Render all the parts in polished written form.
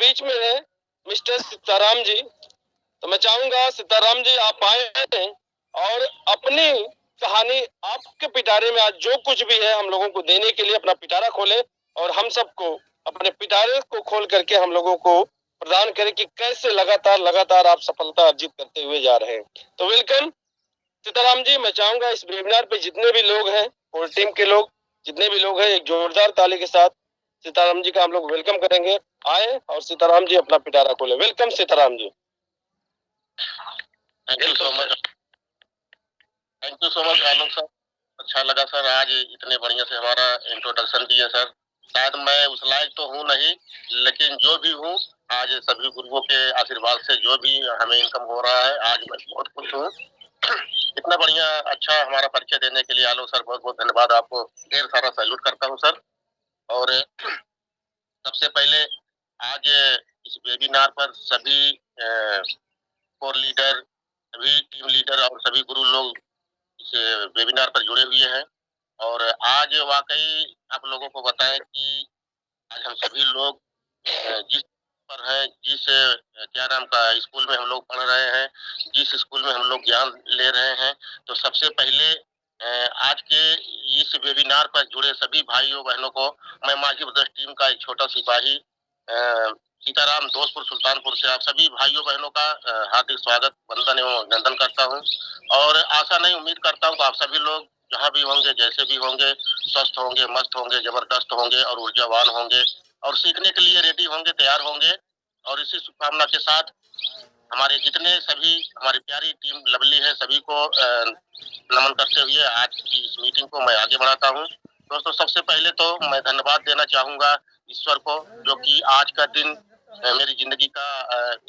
बीच में है मिस्टर सीताराम जी। तो मैं चाहूंगा सीताराम जी आप आए और अपनी कहानी, आपके पिटारे में आज जो कुछ भी है हम लोगों को देने के लिए अपना पिटारा खोले और हम सबको अपने पिटारे को खोल करके हम लोगों को प्रदान करें कि कैसे लगातार आप सफलता अर्जित करते हुए जा रहे हैं। तो वेलकम सीताराम जी। मैं चाहूंगा इस वेबिनार पे जितने भी लोग हैं, और टीम के लोग जितने भी लोग हैं, एक जोरदार ताली के साथ सीताराम जी का हम लोग वेलकम करेंगे। आए और सीताराम जी अपना पिटारा खोले। Welcome Sitaram ji. Thank you so much Alok sir. अच्छा लगा सर, आज इतने बढ़िया से हमारा इंट्रोडक्शन दिए सर। शायद मैं उस लायक तो हूँ नहीं, लेकिन जो भी हूँ, आज सभी गुरुओं के आशीर्वाद से जो भी हमें इनकम हो रहा है, आज मैं बहुत खुश हूँ। इतना बढ़िया अच्छा हमारा परिचय देने के लिए आलोक सर बहुत बहुत धन्यवाद। आपको ढेर सारा सैल्यूट करता हूँ सर। और सबसे पहले आज इस वेबिनार पर सभी कोर लीडर, सभी टीम लीडर और सभी गुरु लोग इस वेबिनार पर जुड़े हुए हैं। और आज वाकई आप लोगों को बताएं कि आज हम सभी लोग जिस पर हैं, जिस क्या नाम का स्कूल में हम लोग पढ़ रहे हैं, जिस स्कूल में हम लोग ज्ञान ले रहे हैं, तो सबसे पहले आज के इस वेबिनार पर जुड़े सभी भाइयों बहनों को मैं माझी ब्रदर्स टीम का एक छोटा सिपाही सीताराम दोस्तपुर सुल्तानपुर से आप सभी भाइयों बहनों का हार्दिक स्वागत, वंदन एवं अभिनंदन करता हूं। और आशा नहीं, उम्मीद करता हूं कि आप सभी लोग जहां भी होंगे, जैसे भी होंगे, स्वस्थ होंगे, मस्त होंगे, जबरदस्त होंगे और ऊर्जावान होंगे और सीखने के लिए रेडी होंगे, तैयार होंगे। और इसी शुभकामना के साथ हमारे जितने सभी हमारी प्यारी टीम लवली है, सभी को नमन करते हुए आज की इस मीटिंग को मैं आगे बढ़ाता हूँ। दोस्तों, सबसे पहले तो मैं धन्यवाद देना चाहूंगा ईश्वर को, जो कि आज का दिन मेरी जिंदगी का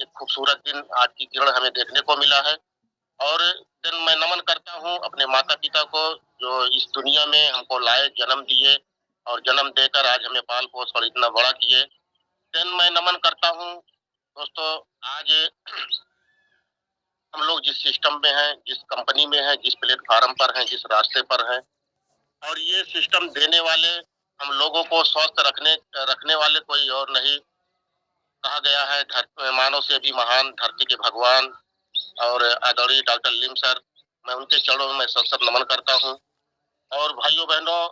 एक खूबसूरत दिन, आज की किरण हमें देखने को मिला है। और दिन मैं नमन करता हूँ अपने माता पिता को, जो इस दुनिया में हमको लाए, जन्म दिए और जन्म देकर आज हमें पाल पोस कर इतना बड़ा किए। दिन मैं नमन करता हूँ दोस्तों, आज हम लोग जिस सिस्टम में हैं, जिस कंपनी में हैं, जिस प्लेटफार्म पर हैं, जिस रास्ते पर हैं, और ये सिस्टम देने वाले, हम लोगों को स्वस्थ रखने वाले कोई और नहीं। कहा गया है मानव से भी महान धरती के भगवान और आदरणीय डॉक्टर लिम सर, मैं उनके चरणों में सत नमन करता हूँ। और भाइयों बहनों,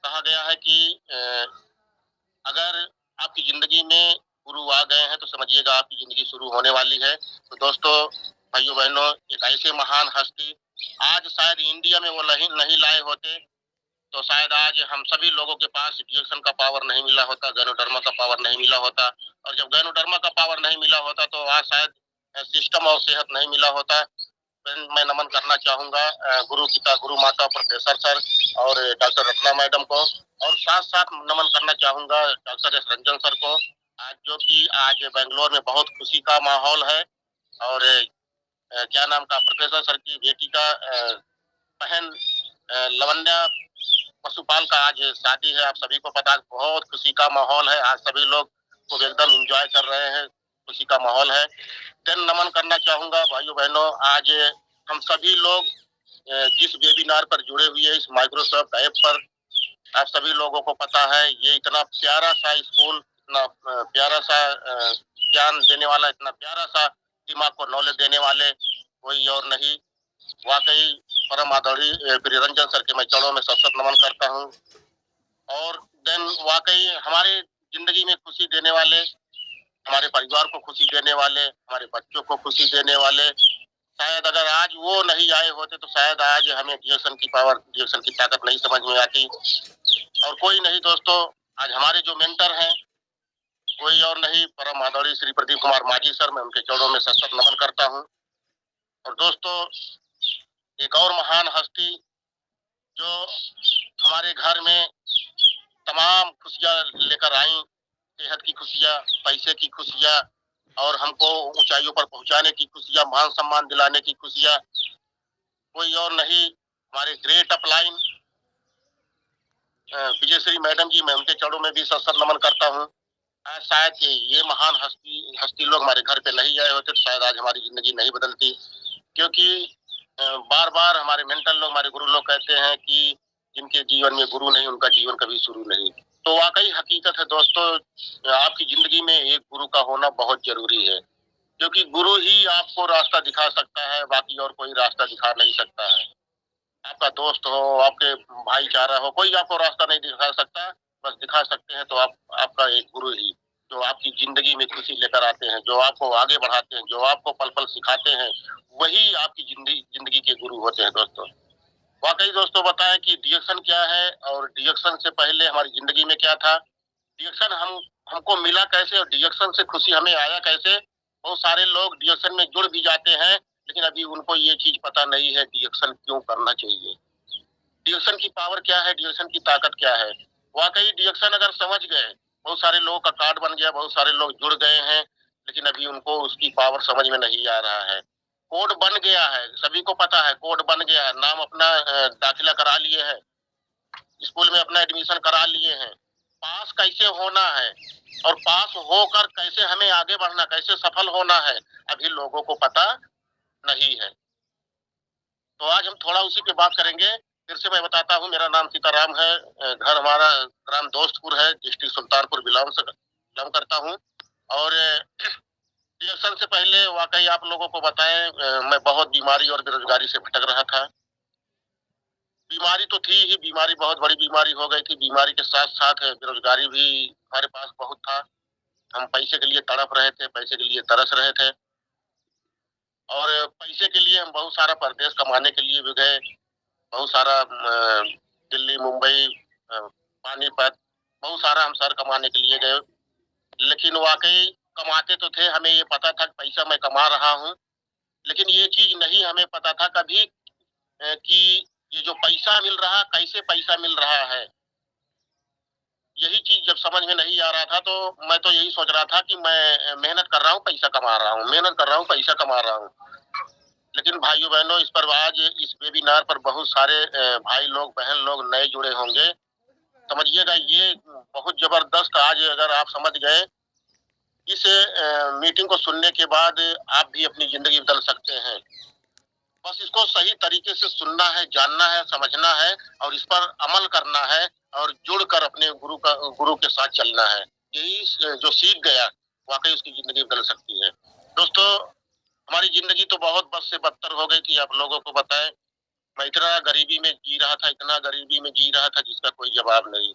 कहा गया है कि अगर आपकी जिंदगी में गुरु आ गए हैं तो समझिएगा आपकी जिंदगी शुरू होने वाली है। तो दोस्तों, भाइयों बहनों, एक ऐसे महान हस्ती आज शायद इंडिया में वो नहीं लाए होते तो शायद आज हम सभी लोगों के पास डिएक्शन का पावर नहीं मिला होता, गैनोडर्मा का पावर नहीं मिला होता। और जब गैनोडर्मा का पावर नहीं मिला होता तो आज शायद सिस्टम और सेहत नहीं मिला होता। मैं नमन करना चाहूंगा गुरु पिता, गुरु माता, प्रोफेसर सर और डॉक्टर रत्ना मैडम को। और साथ साथ नमन करना चाहूंगा डॉक्टर एस रंजन सर को, आज जो कि आज बेंगलोर में बहुत खुशी का माहौल है। और क्या नाम का प्रोफेसर सर की बेटी का बहन लवन्या पशुपाल का आज शादी है। आप सभी को पता है, बहुत खुशी का माहौल है। आज सभी लोग को एकदम एंजॉय कर रहे हैं, खुशी का माहौल है। दिन नमन करना चाहूंगा भाइयों बहनों, आज हम सभी लोग जिस वेबिनार पर जुड़े हुए हैं, इस माइक्रोसॉफ्ट ऐप पर, आप सभी लोगों को पता है ये इतना प्यारा सा स्कूल, इतना प्यारा सा ज्ञान देने वाला, इतना प्यारा सा दिमाग को नॉलेज देने वाले कोई और नहीं। वाकई परम आदरणीय प्रियरंजन सर के मैं चरणों में सत नमन करता हूँ। और देन वाकई हमारे जिंदगी में खुशी देने वाले, हमारे परिवार को खुशी देने वाले, हमारे बच्चों को खुशी देने वाले, शायद अगर आज वो नहीं आए होते तो शायद आज हमें डिएक्शन की पावर, डिएक्शन की ताकत नहीं समझ में आती। और कोई नहीं दोस्तों, आज हमारे जो मेंटर हैं कोई और नहीं, परम आदरणीय श्री प्रदीप कुमार माझी सर, मैं उनके चरणों में सत नमन करता हूँ। और दोस्तों, एक और महान हस्ती जो हमारे घर में तमाम खुशियां लेकर आई, सेहत की खुशियां, पैसे की खुशियां और हमको ऊंचाइयों पर पहुंचाने की खुशियां, मान सम्मान दिलाने की खुशियां, कोई और नहीं, हमारे ग्रेट अपलाइन विजयश्री मैडम जी, मैं उनके चरणों में भी सत नमन करता हूँ। शायद ये महान हस्ती लोग हमारे घर पे नहीं आए होते तो शायद आज हमारी जिंदगी नहीं बदलती। क्योंकि बार बार हमारे मेंटर लोग, हमारे गुरु लोग कहते हैं कि जिनके जीवन में गुरु नहीं उनका जीवन कभी शुरू नहीं। तो वाकई हकीकत है दोस्तों, आपकी जिंदगी में एक गुरु का होना बहुत जरूरी है, क्योंकि गुरु ही आपको रास्ता दिखा सकता है, बाकी और कोई रास्ता दिखा नहीं सकता है। आपका दोस्त हो, आपके भाईचारा हो, कोई आपको रास्ता नहीं दिखा सकता। बस दिखा सकते हैं तो आप, आपका एक गुरु ही, जो आपकी जिंदगी में खुशी लेकर आते हैं, जो आपको आगे बढ़ाते हैं, जो आपको पल पल सिखाते हैं, वही आपकी जिंदगी जिंदगी के गुरु होते हैं दोस्तों। वाकई दोस्तों, बताएं कि डिएक्शन क्या है और डिएक्शन से पहले हमारी जिंदगी में क्या था। डिएक्शन हमको मिला कैसे और डिएक्शन से खुशी हमें आया कैसे। बहुत सारे लोग डिएक्शन में जुड़ भी जाते हैं, लेकिन अभी उनको ये चीज पता नहीं है डिएक्शन क्यों करना चाहिए, डिएक्शन की पावर क्या है, डिएक्शन की ताकत क्या है। वाकई डिएक्शन अगर समझ गए, बहुत सारे लोगों का कार्ड बन गया, बहुत सारे लोग जुड़ गए हैं, लेकिन अभी उनको उसकी पावर समझ में नहीं आ रहा है। कोड बन गया है, सभी को पता है, कोड बन गया है, नाम अपना दाखिला करा लिए है, स्कूल में अपना एडमिशन करा लिए हैं, पास कैसे होना है और पास होकर कैसे हमें आगे बढ़ना, कैसे सफल होना है, अभी लोगों को पता नहीं है। तो आज हम थोड़ा उसी पे बात करेंगे। फिर से मैं बताता हूँ, मेरा नाम सीताराम है, घर हमारा ग्राम दोस्तपुर है, डिस्ट्रिक्ट सुल्तानपुर बिलोंग करता हूँ। और इलेक्शन से पहले वाकई आप लोगों को बताएं, मैं बहुत बीमारी और बेरोजगारी से भटक रहा था। बीमारी तो थी ही, बीमारी बहुत बड़ी बीमारी हो गई थी, बीमारी के साथ साथ बेरोजगारी भी हमारे पास बहुत था। हम पैसे के लिए तड़प रहे थे, पैसे के लिए तरस रहे थे, और पैसे के लिए हम बहुत सारा परदेश कमाने के लिए भी गए, बहुत सारा दिल्ली, मुंबई, पानीपत, बहुत सारा हम शहर कमाने के लिए गए। लेकिन वाकई कमाते तो थे, हमें ये पता था कि पैसा मैं कमा रहा हूँ, लेकिन ये चीज नहीं हमें पता था कभी कि ये जो पैसा मिल रहा, कैसे पैसा मिल रहा है। यही चीज जब समझ में नहीं आ रहा था, तो मैं तो यही सोच रहा था कि मैं मेहनत कर रहा हूँ, पैसा कमा रहा हूँ, मेहनत कर रहा हूँ, पैसा कमा रहा हूँ। लेकिन भाइयों बहनों, इस पर आज इस वेबिनार पर बहुत सारे भाई लोग, बहन लोग नए जुड़े होंगे। समझिएगा, ये बहुत जबरदस्त, आज अगर आप समझ गए, इस मीटिंग को सुनने के बाद आप भी अपनी जिंदगी बदल सकते हैं। बस इसको सही तरीके से सुनना है, जानना है, समझना है और इस पर अमल करना है, और जुड़कर अपने गुरु के साथ चलना है। यही जो सीख गया, वाकई उसकी जिंदगी बदल सकती है। दोस्तों, हमारी जिंदगी तो बहुत बद से बदतर हो गई थी, आप लोगों को बताएं। मैं इतना गरीबी में जी रहा था, इतना गरीबी में जी रहा था जिसका कोई जवाब नहीं।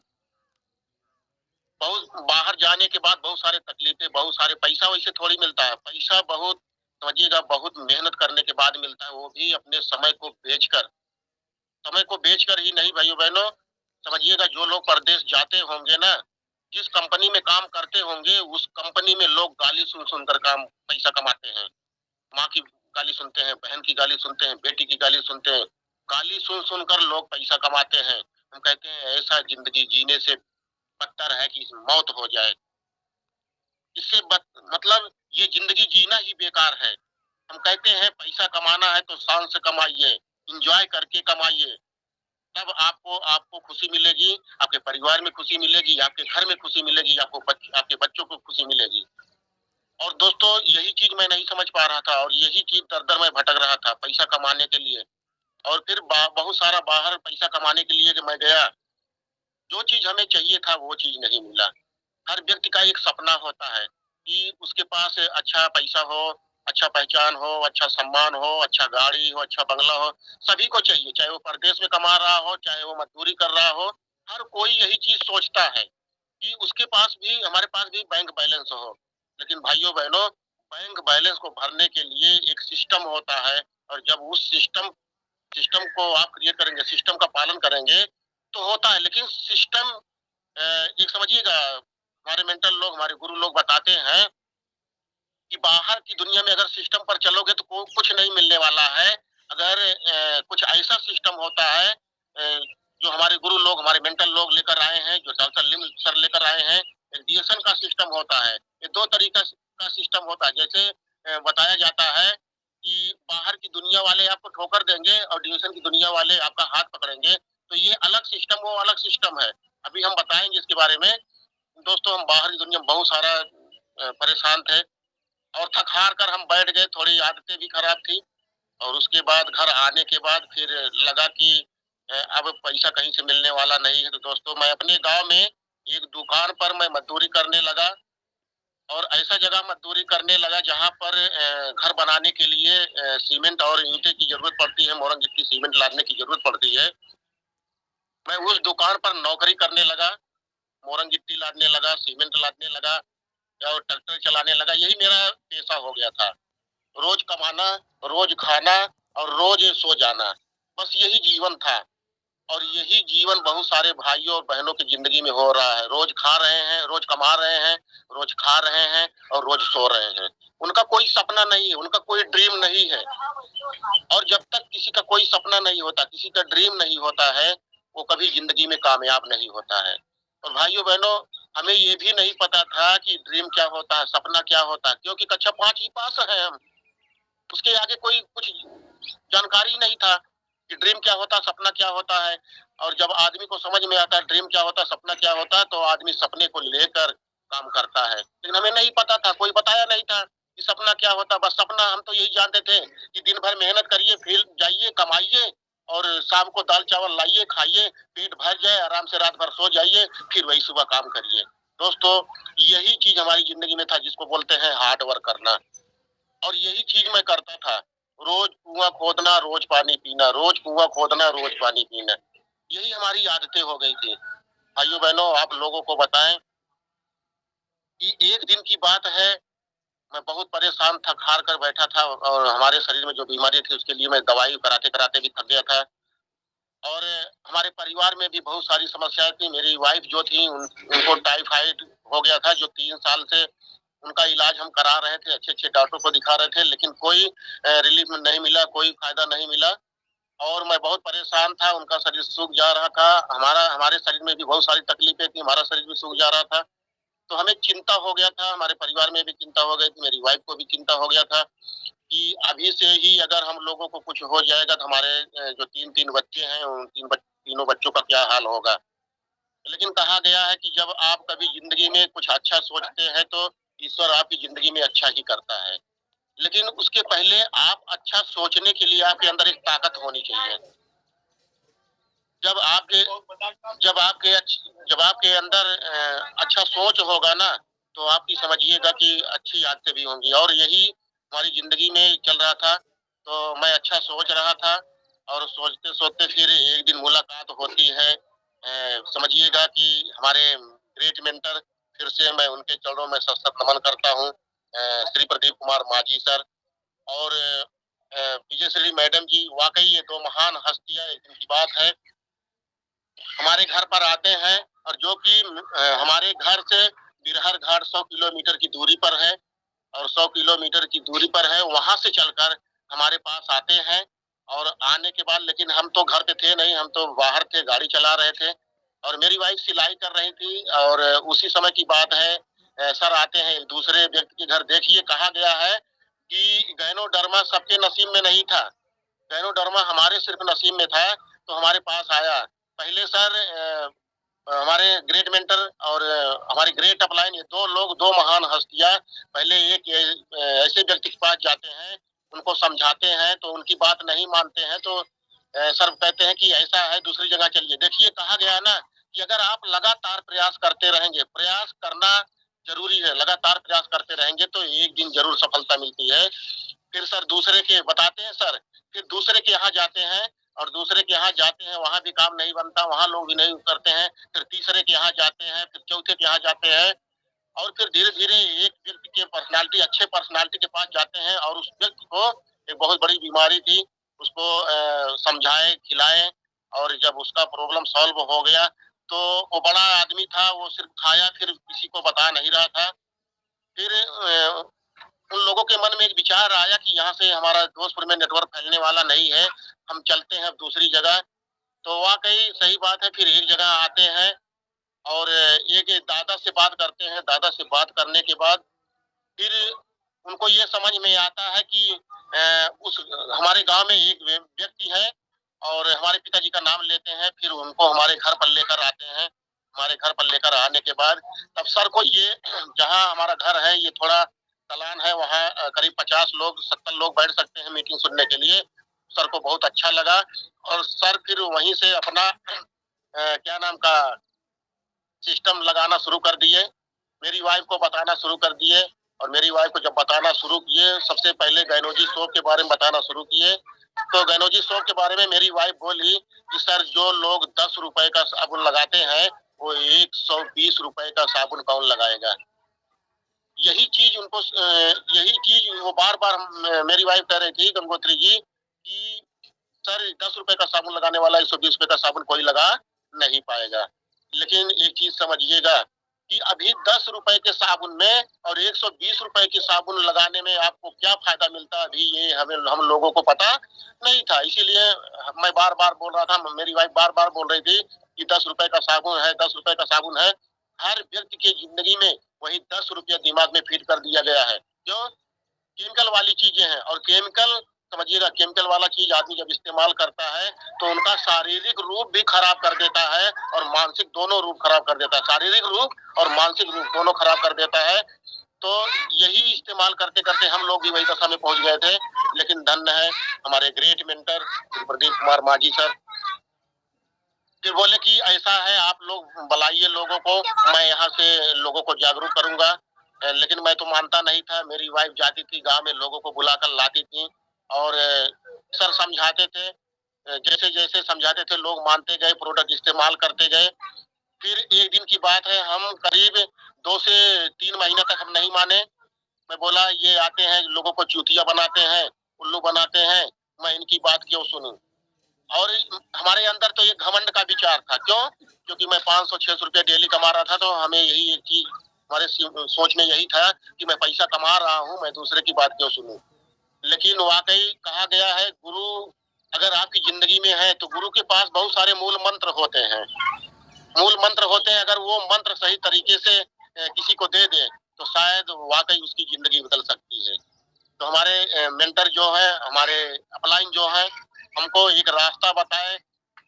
बहुत बाहर जाने के बाद बहुत सारे तकलीफें, बहुत सारे, पैसा वैसे थोड़ी मिलता है, पैसा बहुत, समझिएगा, बहुत मेहनत करने के बाद मिलता है, वो भी अपने समय को बेचकर। समय को बेचकर ही नहीं भाइयों बहनों, समझिएगा, जो लोग परदेश जाते होंगे ना, जिस कंपनी में काम करते होंगे, उस कंपनी में लोग गाली सुन सुनकर काम पैसा कमाते हैं। माँ की गाली सुनते हैं, बहन की गाली सुनते हैं, बेटी की गाली सुनते हैं, गाली सुन सुनकर लोग पैसा कमाते हैं। हम कहते हैं ऐसा जिंदगी जीने से बदतर है कि मौत हो जाए। मतलब ये जिंदगी जीना ही बेकार है। हम कहते हैं पैसा कमाना है तो शान से कमाइए, इंजॉय करके कमाइए, तब आपको आपको खुशी मिलेगी, आपके परिवार में खुशी मिलेगी, आपके घर में खुशी मिलेगी, आपके बच्चों को खुशी मिलेगी। और दोस्तों, यही चीज मैं नहीं समझ पा रहा था, और यही चीज दर दर मैं भटक रहा था पैसा कमाने के लिए। और फिर बहुत सारा बाहर पैसा कमाने के लिए जब मैं गया, जो चीज हमें चाहिए था वो चीज नहीं मिला। हर व्यक्ति का एक सपना होता है कि उसके पास अच्छा पैसा हो, अच्छा पहचान हो, अच्छा सम्मान हो, अच्छा गाड़ी हो, अच्छा बंगला हो। सभी को चाहिए, चाहे वो परदेश में कमा रहा हो, चाहे वो मजदूरी कर रहा हो। हर कोई यही चीज सोचता है कि उसके पास भी, हमारे पास भी बैंक बैलेंस हो। लेकिन भाइयों बहनों, बैंक बैलेंस को भरने के लिए एक सिस्टम होता है, और जब उस सिस्टम सिस्टम को आप क्रिएट करेंगे, सिस्टम का पालन करेंगे, तो होता है। लेकिन सिस्टम, एक समझिएगा, हमारे मेंटल लोग, हमारे गुरु लोग बताते हैं कि बाहर की दुनिया में अगर सिस्टम पर चलोगे तो कुछ नहीं मिलने वाला है। अगर कुछ ऐसा सिस्टम होता है, जो हमारे गुरु लोग, हमारे मेंटल लोग लेकर आए हैं, जो डॉक्टर लिम सर लेकर आए हैं, डीएक्शन का सिस्टम होता है। ये दो तरीका का सिस्टम होता है। जैसे बताया जाता है कि बाहर की दुनिया वाले आपको ठोकर देंगे और डीएक्शन की दुनिया वाले आपका हाथ पकड़ेंगे, तो ये अलग सिस्टम, वो अलग सिस्टम है। अभी हम बताएंगे इसके बारे में। दोस्तों, हम बाहर की दुनिया में बहुत सारा परेशान थे, और थक हार कर हम बैठ गए, थोड़ी आदतें भी खराब थी। और उसके बाद घर आने के बाद फिर लगा कि अब पैसा कहीं से मिलने वाला नहीं है। तो दोस्तों, मैं अपने गांव में एक दुकान पर मैं मजदूरी करने लगा और ऐसा जगह मजदूरी करने लगा जहाँ पर घर बनाने के लिए सीमेंट और ईंटें की जरूरत पड़ती है, मोरंग गिट्टी सीमेंट लादने की जरूरत पड़ती है। मैं उस दुकान पर नौकरी करने लगा, मोरंग गिट्टी लादने लगा, सीमेंट लादने लगा और ट्रैक्टर चलाने लगा। यही मेरा पेशा हो गया था। रोज कमाना, रोज खाना और रोज सो जाना, बस यही जीवन था। और यही जीवन बहुत सारे भाइयों और बहनों की जिंदगी में हो रहा है। रोज खा रहे हैं, रोज कमा रहे हैं, रोज खा रहे हैं और रोज सो रहे हैं। उनका कोई सपना नहीं है, उनका कोई ड्रीम नहीं है। और जब तक किसी का कोई सपना नहीं होता, किसी का ड्रीम नहीं होता है, वो कभी जिंदगी में कामयाब नहीं होता है। और भाइयों बहनों, हमें ये भी नहीं पता था कि ड्रीम क्या होता है, सपना क्या होता है, क्योंकि कक्षा 5 ही पास है हम। उसके आगे कोई कुछ जानकारी नहीं था कि ड्रीम क्या होता है, सपना क्या होता है। और जब आदमी को समझ में आता है ड्रीम क्या होता है, सपना क्या होता है, तो आदमी सपने को लेकर काम करता है। लेकिन हमें नहीं पता था, कोई बताया नहीं था कि सपना क्या होता। बस सपना हम तो यही जानते थे कि दिन भर मेहनत करिए, फील्ड जाइए, कमाइए और शाम को दाल चावल लाइए, खाइए, पेट भर जाए, आराम से रात भर सो जाइए, फिर वही सुबह काम करिए। दोस्तों, यही चीज हमारी जिंदगी में था, जिसको बोलते हैं हार्ड वर्क करना। और यही चीज मैं करता था। रोज कुआं खोदना, रोज पानी पीना, रोज कुआं खोदना, रोज पानी पीना, यही हमारी आदतें हो गई थी। भाइयों बहनों, आप लोगों को बताएं कि एक दिन की बात है, मैं बहुत परेशान था, हार कर बैठा था और हमारे शरीर में जो बीमारी थी उसके लिए मैं दवाई कराते कराते भी थक गया था। और हमारे परिवार में भी बहुत सारी समस्याएं थी। मेरी वाइफ जो थी उनको टाइफाइड हो गया था, जो 3 साल से उनका इलाज हम करा रहे थे, अच्छे अच्छे डॉक्टर को दिखा रहे थे, लेकिन कोई रिलीफ नहीं मिला, कोई फायदा नहीं मिला। और मैं बहुत परेशान था, उनका शरीर सूख जा रहा था, हमारे शरीर में भी बहुत सारी तकलीफें थी, हमारा शरीर भी सूख जा रहा था। तो हमें चिंता हो गया था, हमारे परिवार में भी चिंता हो गई थी, मेरी वाइफ को भी चिंता हो गया था कि अभी से ही अगर हम लोगों को कुछ हो जाएगा तो हमारे जो तीन तीन बच्चे हैं उन तीनों बच्चों का क्या हाल होगा। लेकिन कहा गया है कि जब आप कभी जिंदगी में कुछ अच्छा सोचते हैं तो ईश्वर आपकी जिंदगी में अच्छा ही करता है। लेकिन उसके पहले आप अच्छा सोचने के लिए आपके अंदर एक ताकत होनी चाहिए। जब आपके जब आपके जब आपके अंदर अच्छा सोच होगा ना, तो आपकी समझिएगा कि अच्छी आदतें भी होंगी। और यही हमारी जिंदगी में चल रहा था। तो मैं अच्छा सोच रहा था और सोचते सोचते फिर एक दिन मुलाकात होती है। समझिएगा कि हमारे ग्रेट मेंटर, फिर से मैं उनके चरणों में सत सत नमन करता हूँ, श्री प्रदीप कुमार माझी सर और विजयश्री मैडम जी। वाकई ये दो महान हस्तियां, एक दिन की बात है, हमारे घर पर आते हैं और जो कि हमारे घर से बिरहर घाट 100 किलोमीटर की दूरी पर है और 100 किलोमीटर की दूरी पर है, वहां से चलकर हमारे पास आते हैं। और आने के बाद, लेकिन हम तो घर पे थे नहीं, हम तो बाहर थे, गाड़ी चला रहे थे और मेरी वाइफ सिलाई कर रही थी। और उसी समय की बात है, सर आते हैं एक दूसरे व्यक्ति के घर। देखिए, कहा गया है कि गैनोडर्मा सबके नसीब में नहीं था, गैनोडर्मा हमारे सिर्फ नसीब में था, तो हमारे पास आया। पहले सर हमारे ग्रेट मेंटर और हमारी ग्रेट अपलाइन, ये दो लोग, दो महान हस्तियां, पहले एक ऐसे व्यक्ति के पास जाते हैं, उनको समझाते हैं तो उनकी बात नहीं मानते हैं, तो सर कहते हैं कि ऐसा है, दूसरी जगह चलिए। देखिए, कहा गया ना कि अगर आप लगातार प्रयास करते रहेंगे, प्रयास करना जरूरी है, लगातार प्रयास करते रहेंगे तो एक दिन जरूर सफलता मिलती है। फिर सर दूसरे के बताते हैं सर, फिर दूसरे के यहाँ जाते हैं और दूसरे के यहाँ जाते हैं, वहां भी काम नहीं बनता, वहां लोग भी नहीं करते हैं। फिर तीसरे के यहाँ जाते हैं, फिर चौथे के यहाँ जाते हैं और फिर धीरे धीरे एक व्यक्ति के पर्सनालिटी, अच्छे पर्सनालिटी के पास जाते हैं और उस व्यक्ति को एक बहुत बड़ी बीमारी थी, उसको समझाए, खिलाए। और जब उसका प्रॉब्लम सॉल्व हो गया तो वो बड़ा आदमी था, वो सिर्फ खाया, फिर किसी को बता नहीं रहा था। फिर उन लोगों के मन में एक विचार आया कि यहाँ से हमारा जोधपुर में नेटवर्क फैलने वाला नहीं है, हम चलते हैं अब दूसरी जगह। तो वाकई सही बात है, फिर एक जगह आते हैं और एक दादा से बात करते हैं। दादा से बात करने के बाद फिर उनको ये समझ में आता है कि उस हमारे गांव में एक व्यक्ति है और हमारे पिताजी का नाम लेते हैं। फिर उनको हमारे घर पर लेकर आते हैं। हमारे घर पर लेकर आने के बाद तब सर को ये जहाँ हमारा घर है, ये थोड़ा दलान है, वहाँ करीब 50 लोग 70 लोग बैठ सकते हैं मीटिंग सुनने के लिए। सर को बहुत अच्छा लगा और सर फिर वहीं से अपना क्या नाम का सिस्टम लगाना शुरू कर दिए, मेरी वाइफ को बताना शुरू कर दिए। और मेरी वाइफ को जब बताना शुरू किए, सबसे पहले गैनोजी सोप के बारे में बताना शुरू किए। तो गैनोजी सोप के बारे में मेरी वाइफ बोली कि सर, जो लोग 10 रुपए का साबुन लगाते हैं वो 120 रुपए का साबुन कौन लगाएगा। यही चीज उनको यही चीज वो बार बार मेरी वाइफ कह रही थी गंगोत्री जी कि सर, 10 रुपए का साबुन लगाने वाला 120 रुपए का साबुन कोई लगा नहीं पाएगा। लेकिन एक चीज समझिएगा कि अभी 10 रुपए के साबुन में और 120 रुपए की साबुन लगाने में आपको क्या फायदा मिलता, अभी ये हम लोगों को पता नहीं था। इसीलिए मैं बार बार बोल रहा था, मेरी वाइफ बार बार बोल रही थी कि 10 रुपए का साबुन है, 10 रुपए का साबुन है। हर व्यक्ति की जिंदगी में वही 10 रुपया दिमाग में फीड कर दिया गया है। क्यों? केमिकल वाली चीजें हैं, और केमिकल समझिएगा, केमिकल वाला चीज आदमी जब इस्तेमाल करता है तो उनका शारीरिक रूप भी खराब कर देता है और मानसिक दोनों रूप खराब कर देता है। शारीरिक रूप और मानसिक रूप दोनों खराब कर देता है। तो यही इस्तेमाल करते करते हम लोग भी वही दशा में पहुंच गए थे। लेकिन धन्य है हमारे ग्रेट मेंटर प्रदीप कुमार माझी सर, फिर बोले कि ऐसा है, आप लोग बुलाइए लोगों को, मैं यहाँ से लोगों को जागरूक करूंगा। लेकिन मैं तो मानता नहीं था। मेरी वाइफ जाती थी गांव में, लोगों को बुलाकर लाती थी और सर समझाते थे। जैसे जैसे समझाते थे लोग मानते गए, प्रोडक्ट इस्तेमाल करते गए। फिर एक दिन की बात है, हम करीब 2 से 3 महीने तक हम नहीं माने। मैं बोला ये आते हैं लोगों को चूतिया बनाते हैं, उल्लू बनाते हैं, मैं इनकी बात क्यों सुनूं। और हमारे अंदर तो ये घमंड का विचार था। क्यों? क्योंकि मैं 500-600 रुपया डेली कमा रहा था, तो हमें यही एक चीज हमारे सोच में यही था कि मैं पैसा कमा रहा हूँ, मैं दूसरे की बात क्यों सुनूं। लेकिन वाकई कहा गया है, गुरु अगर आपकी जिंदगी में है तो गुरु के पास बहुत सारे मूल मंत्र होते हैं। मूल मंत्र होते हैं, अगर वो मंत्र सही तरीके से किसी को दे दे तो शायद वाकई उसकी जिंदगी बदल सकती है। तो हमारे मेंटर जो है, हमारे अपलाइन जो है, हमको एक रास्ता बताए,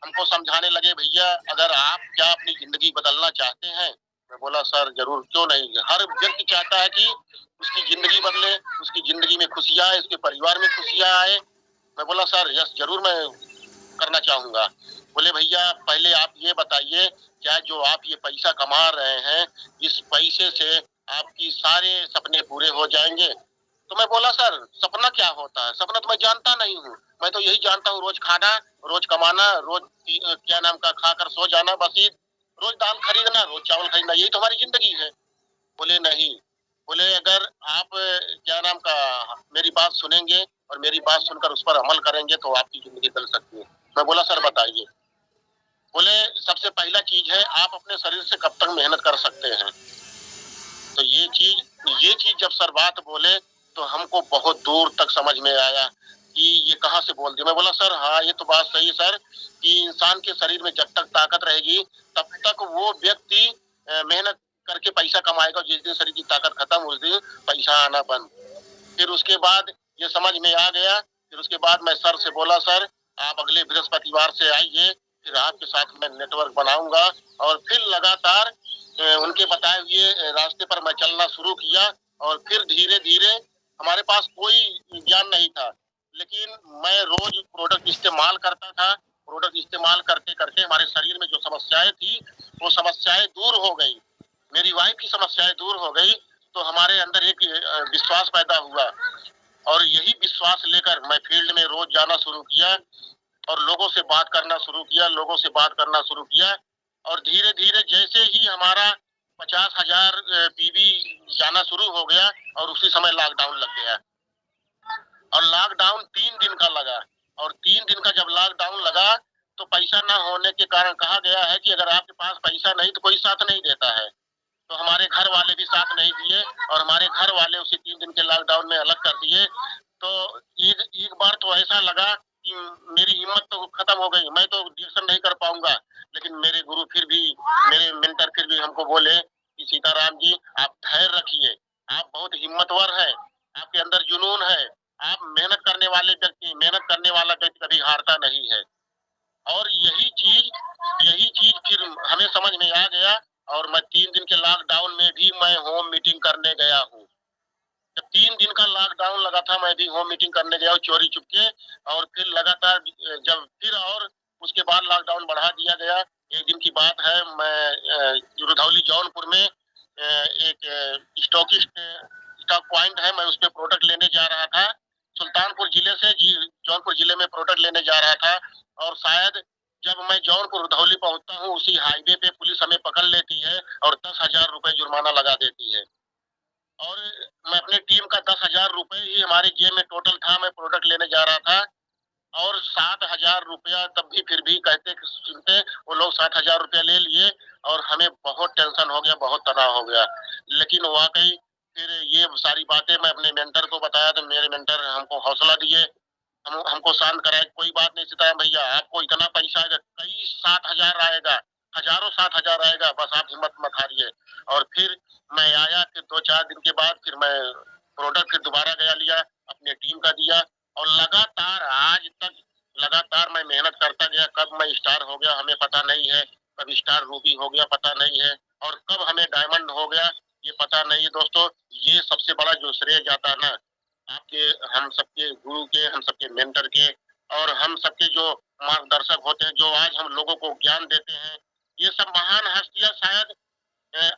हमको समझाने लगे, भैया अगर आप क्या अपनी जिंदगी बदलना चाहते हैं। मैं बोला सर जरूर, क्यों नहीं। हर व्यक्ति चाहता है कि उसकी जिंदगी बदले, उसकी जिंदगी में खुशियां आए, उसके परिवार में खुशियां आए। मैं बोला सर यस जरूर मैं करना चाहूंगा। बोले भैया पहले आप ये बताइए, क्या जो आप ये पैसा कमा रहे हैं, इस पैसे से आपकी सारे सपने पूरे हो जाएंगे। तो मैं बोला सर सपना क्या होता है, सपना तो मैं जानता नहीं हूँ। मैं तो यही जानता हूँ, रोज खाना, रोज कमाना, रोज क्या नाम का खाकर सो जाना, बस ये रोज दाल खरीदना, रोज चावल खरीदना, यही तो हमारी जिंदगी है। बोले नहीं, बोले अगर आप क्या नाम का मेरी बात सुनेंगे और मेरी बात सुनकर उस पर अमल करेंगे तो आपकी जिंदगी बदल सकती है। मैं बोला सर बताइए। बोले सबसे पहला चीज है, आप अपने शरीर से कब तक मेहनत कर सकते हैं। तो ये चीज जब सर बात बोले तो हमको बहुत दूर तक समझ में आया कि ये कहाँ से बोल दिया। मैं बोला सर हाँ ये तो बात सही है सर, कि इंसान के शरीर में जब तक ताकत रहेगी तब तक वो व्यक्ति मेहनत करके पैसा कमाएगा। जिस दिन शरीर की ताकत खत्म, उस दिन पैसा आना बंद। फिर उसके बाद ये समझ में आ गया। फिर उसके बाद मैं सर से बोला सर आप अगले बृहस्पतिवार से आइए, फिर आपके साथ मैं नेटवर्क बनाऊंगा। और फिर लगातार उनके बताए हुए रास्ते पर मैं चलना शुरू किया। और फिर धीरे धीरे, हमारे पास कोई ज्ञान नहीं था, लेकिन मैं रोज प्रोडक्ट इस्तेमाल करता था। प्रोडक्ट इस्तेमाल करते करते हमारे शरीर में जो समस्याएं थी वो समस्याएं दूर हो गई, मेरी वाइफ की समस्याएं दूर हो गई। तो हमारे अंदर एक विश्वास पैदा हुआ और यही विश्वास लेकर मैं फील्ड में रोज जाना शुरू किया और लोगों से बात करना शुरू किया, लोगों से बात करना शुरू किया। और धीरे धीरे जैसे ही हमारा 50,000 पीवी जाना शुरू हो गया और उसी समय लॉकडाउन लग गया। और लॉकडाउन 3 दिन का लगा। और 3 दिन का जब लॉकडाउन लगा तो पैसा ना होने के कारण कहा गया है कि अगर आपके पास पैसा नहीं तो कोई साथ नहीं देता है। तो हमारे घर वाले भी साथ नहीं दिए और हमारे घर वाले उसी 3 दिन के लॉकडाउन में अलग कर दिए। तो एक बार तो ऐसा लगा कि मेरी हिम्मत तो खत्म हो गई, मैं तो डिसीजन नहीं कर पाऊंगा। लेकिन मेरे गुरु फिर भी, मेरे मेंटर फिर भी हमको बोले कि सीताराम जी आप धैर्य रखिए, आप बहुत हिम्मतवर हैं, आपके अंदर जुनून है, आप मेहनत करने वाले व्यक्ति, मेहनत करने वाला व्यक्ति कभी हारता नहीं है। और यही चीज फिर हमें समझ में आ गया। और मैं 3 दिन के लॉकडाउन में भी मैं होम मीटिंग करने गया हूँ। जब 3 दिन का लॉकडाउन लगा था मैं भी होम मीटिंग करने गया चोरी चुपके। और फिर लगातार जब फिर और उसके बाद लॉकडाउन बढ़ा दिया गया, एक दिन की बात है, मैं रुधौली जौनपुर में एक स्टॉक पॉइंट है, मैं उस पर प्रोडक्ट लेने जा रहा था। सुल्तानपुर जिले से जौनपुर जिले में प्रोडक्ट लेने जा रहा था, और शायद जब मैं जौनपुर रुधौली पहुंचता हूं, उसी हाईवे पे पुलिस हमें पकड़ लेती है और 10,000 रुपए जुर्माना लगा देती है। और मैं अपनी टीम का 10,000 रुपए ही हमारे जेब में टोटल था, मैं प्रोडक्ट लेने जा रहा था। और 7,000 रुपया तब भी फिर भी कहते सुनते वो लोग 7,000 रुपया ले लिए, और हमें बहुत टेंशन हो गया, बहुत तनाव हो गया। लेकिन वाकई फिर ये सारी बातें मैं अपने मेंटर को बताया, तो मेरे मेंटर हमको हौसला दिए, हमको शांत कराए। कोई बात नहीं सीताराम भैया, आपको इतना पैसा आएगा, कई 7,000 आएगा, हजारों 7,000 आएगा, बस आप हिम्मत मत हारिए। और फिर मैं आया, फिर 2-4 दिन के बाद फिर मैं प्रोडक्ट फिर दोबारा गया लिया, अपने टीम का दिया, और लगातार आज तक लगातार मैं मेहनत करता गया। कब मैं स्टार हो गया हमें पता नहीं है, कब स्टार रूबी हो गया पता नहीं है, और कब हमें डायमंड हो गया ये पता नहीं है। दोस्तों, ये सबसे बड़ा जो श्रेय जाता है ना, आपके, हम सबके गुरु के, हम सबके मेंटर के, और हम सबके जो मार्गदर्शक होते हैं, जो आज हम लोगों को ज्ञान देते हैं, ये सब महान हस्तियां शायद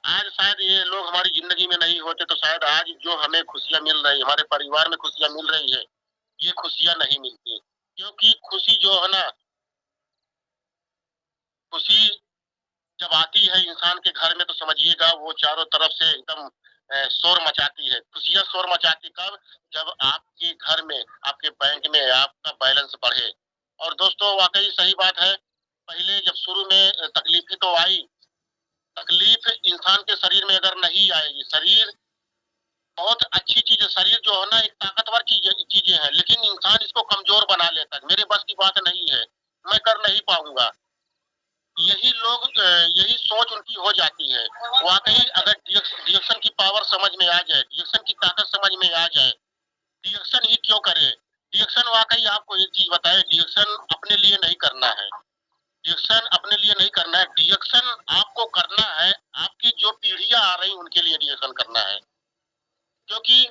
आज शायद ये लोग हमारी जिंदगी में नहीं होते, तो शायद आज जो हमें खुशियां मिल रही, हमारे परिवार में खुशियां मिल रही है, ये खुशियां नहीं मिलती। क्योंकि खुशी जो है ना, खुशी जब आती है इंसान के घर में, तो समझिएगा वो चारों तरफ से एकदम शोर मचाती है। खुशियां शोर मचाती कब? जब आपके घर में, आपके बैंक में आपका बैलेंस बढ़े। और दोस्तों, वाकई सही बात है, पहले जब शुरू में तकलीफें तो आई, तकलीफ इंसान के शरीर में अगर नहीं आएगी, शरीर बहुत अच्छी चीज है, शरीर जो है ना एक ताकतवर चीजें हैं, लेकिन इंसान इसको कमजोर बना लेता है। मेरे बस की बात नहीं है, मैं कर नहीं पाऊंगा, यही लोग यही सोच उनकी हो जाती है। वाकई अगर डिएक्शन की पावर समझ में आ जाए, डिएक्शन की ताकत समझ में आ जाए, डिएक्शन ही क्यों करे। डिएक्शन वाकई आपको एक चीज बताए, डिएक्शन अपने लिए नहीं करना है, डिएक्शन अपने लिए नहीं करना है, डिएक्शन आपको करना है, आपकी जो पीढ़ियां आ रही उनके लिए डिएक्शन करना है। क्योंकि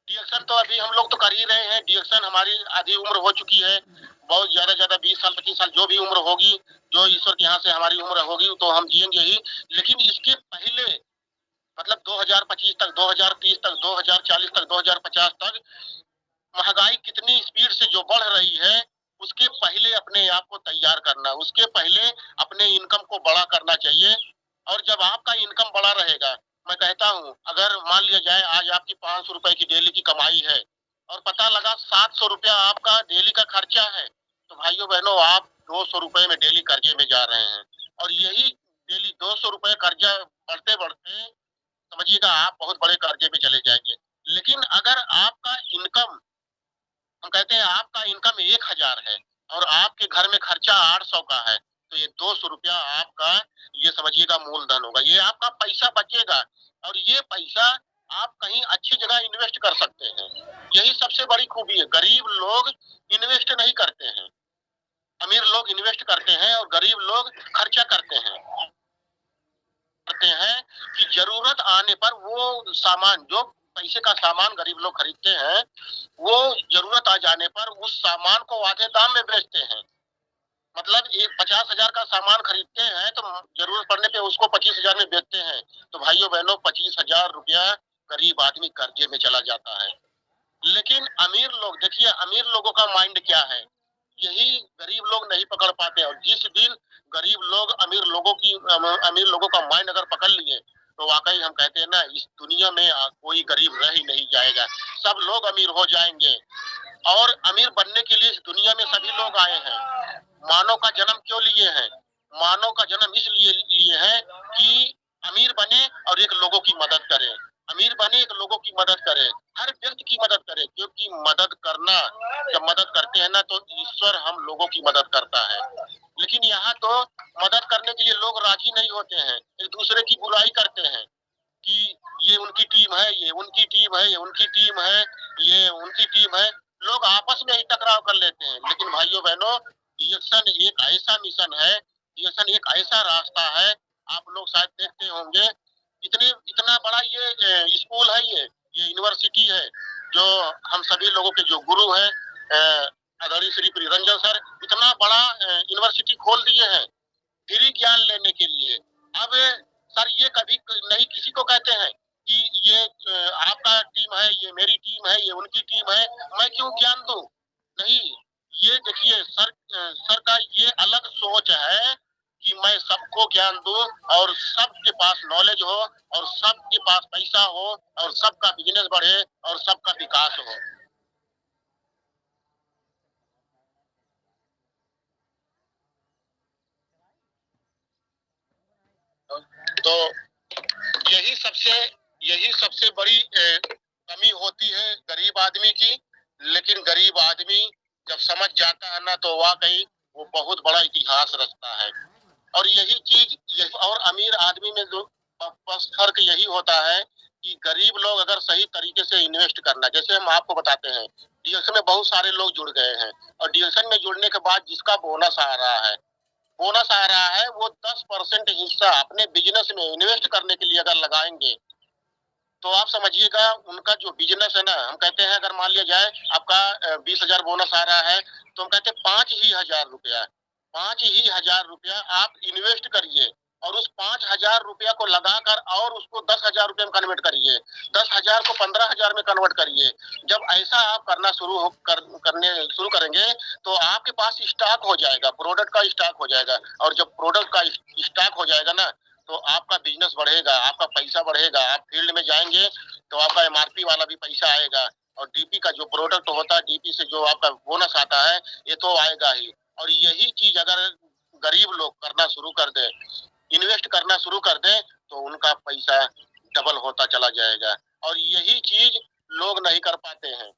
डिएक्शन तो अभी हम लोग तो कर ही रहे हैं, डिएक्शन हमारी आधी उम्र हो चुकी है, बहुत ज्यादा 20 साल 25 साल जो भी उम्र होगी, जो ईश्वर के यहाँ से हमारी उम्र होगी, तो हम जिएंगे ही। लेकिन इसके पहले, मतलब 2025 तक, 2030 तक, 2040 तक, 2050 तक महंगाई कितनी स्पीड से जो बढ़ रही है, उसके पहले अपने आप को तैयार करना, उसके पहले अपने इनकम को बड़ा करना चाहिए। और जब आपका इनकम बड़ा रहेगा, मैं कहता हूँ, अगर मान लिया जाए आज आपकी 500 रुपए की डेली की कमाई है, और पता लगा 700 रुपया आपका डेली का खर्चा है, तो भाइयों बहनों, आप 200 रुपए में डेली कर्जे में जा रहे हैं। और यही डेली 200 रुपए कर्जा बढ़ते बढ़ते, समझिएगा आप बहुत बड़े कर्जे में चले जाएंगे। लेकिन अगर आपका इनकम, हम कहते हैं आपका इनकम 1,000 है, और आपके घर में खर्चा 800 का है, तो ये 200 रुपया आपका, ये समझिएगा मूलधन होगा, ये आपका पैसा बचेगा। और ये पैसा आप कहीं अच्छी जगह इन्वेस्ट कर सकते हैं। यही सबसे बड़ी खूबी है, गरीब लोग इन्वेस्ट नहीं करते हैं, अमीर लोग इन्वेस्ट करते हैं, और गरीब लोग खर्चा करते हैं कि जरूरत आने पर वो सामान, जो पैसे का सामान गरीब लोग खरीदते हैं, वो जरूरत आ जाने पर उस सामान को आधे दाम में बेचते हैं। मतलब एक 50,000 का सामान खरीदते हैं, तो जरूरत पड़ने पे उसको 25,000 में बेचते हैं। तो भाइयों बहनों, 25,000 रुपया गरीब आदमी कर्जे में चला जाता है। लेकिन अमीर लोग, देखिए अमीर लोगों का माइंड क्या है, यही गरीब लोग नहीं पकड़ पाते। और जिस दिन गरीब लोग अमीर लोगों का माइंड अगर पकड़ लिए, तो वाकई हम कहते हैं ना, इस दुनिया में कोई गरीब रह ही नहीं जाएगा, सब लोग अमीर हो जाएंगे। और अमीर बनने के लिए इस दुनिया में सभी लोग आए हैं। मानव का जन्म क्यों लिए हैं? मानव का जन्म इसलिए लिए है कि अमीर बने और एक लोगों की मदद करे, अमीर बने एक लोगों की मदद करे, हर व्यक्ति की मदद करे। क्योंकि मदद करना, जब मदद करते हैं ना, तो ईश्वर हम लोगों की मदद करता है। लेकिन यहाँ तो मदद करने के लिए लोग राजी नहीं होते हैं, एक दूसरे की बुराई करते हैं कि ये उनकी टीम है, ये उनकी टीम है, ये उनकी टीम है, ये उनकी टीम है। लोग आपस में ही टकराव कर लेते हैं। लेकिन भाइयों बहनों, डिएक्शन एक ऐसा मिशन है, डिएक्शन एक ऐसा रास्ता है, आप लोग शायद देखते होंगे, इतना बड़ा ये स्कूल है, ये यूनिवर्सिटी है, जो हम सभी लोगों के जो गुरु हैं, आदरणीय श्री प्रियरंजन सर, इतना बड़ा यूनिवर्सिटी खोल दिए हैं। फ्री ज्ञान लेने के लिए। अब सर ये कभी नहीं किसी को कहते हैं कि ये आपका टीम है, ये मेरी टीम है, ये उनकी टीम है, मैं क्यों ज्ञान दूं? नहीं, ये देखिए सर, सर का ये अलग सोच है कि मैं सबको ज्ञान दूं और सबके पास नॉलेज हो और सबके पास पैसा हो और सबका बिजनेस बढ़े और सबका विकास हो। तो यही सबसे यही सबसे बड़ी कमी होती है गरीब आदमी की। लेकिन गरीब आदमी जब समझ जाता है ना, तो वाकई वो बहुत बड़ा इतिहास रचता है। और यही चीज और अमीर आदमी में जो बस फर्क यही होता है कि गरीब लोग अगर सही तरीके से इन्वेस्ट करना, जैसे हम आपको बताते हैं, डीएक्शन में बहुत सारे लोग जुड़ गए हैं और डीएक्शन में जुड़ने के बाद जिसका बोनस आ रहा है, वो 10% हिस्सा अपने बिजनेस में इन्वेस्ट करने के लिए अगर लगाएंगे, तो आप समझिएगा उनका जो बिजनेस है ना, हम कहते हैं अगर मान लिया जाए आपका 20,000 बोनस आ रहा है, तो हम कहते हैं 5 ही हजार रुपया आप इन्वेस्ट करिए और उस 5,000 रुपया को लगाकर और उसको 10,000 रुपये में कन्वर्ट करिए, 10,000 को 15,000 में कन्वर्ट करिए। जब ऐसा आप करने शुरू करेंगे, तो आपके पास स्टॉक हो जाएगा, प्रोडक्ट का स्टॉक हो जाएगा। और जब प्रोडक्ट का स्टॉक हो जाएगा ना, तो आपका बिजनेस बढ़ेगा, आपका पैसा बढ़ेगा। आप फील्ड में जाएंगे तो आपका एमआरपी वाला भी पैसा आएगा और डीपी का जो प्रोडक्ट होता है, डीपी से जो आपका बोनस आता है, ये तो आएगा ही। और यही चीज अगर गरीब लोग करना शुरू कर दे, इन्वेस्ट करना शुरू कर दे, तो उनका पैसा डबल होता चला जाएगा। और यही चीज लोग नहीं कर पाते हैं।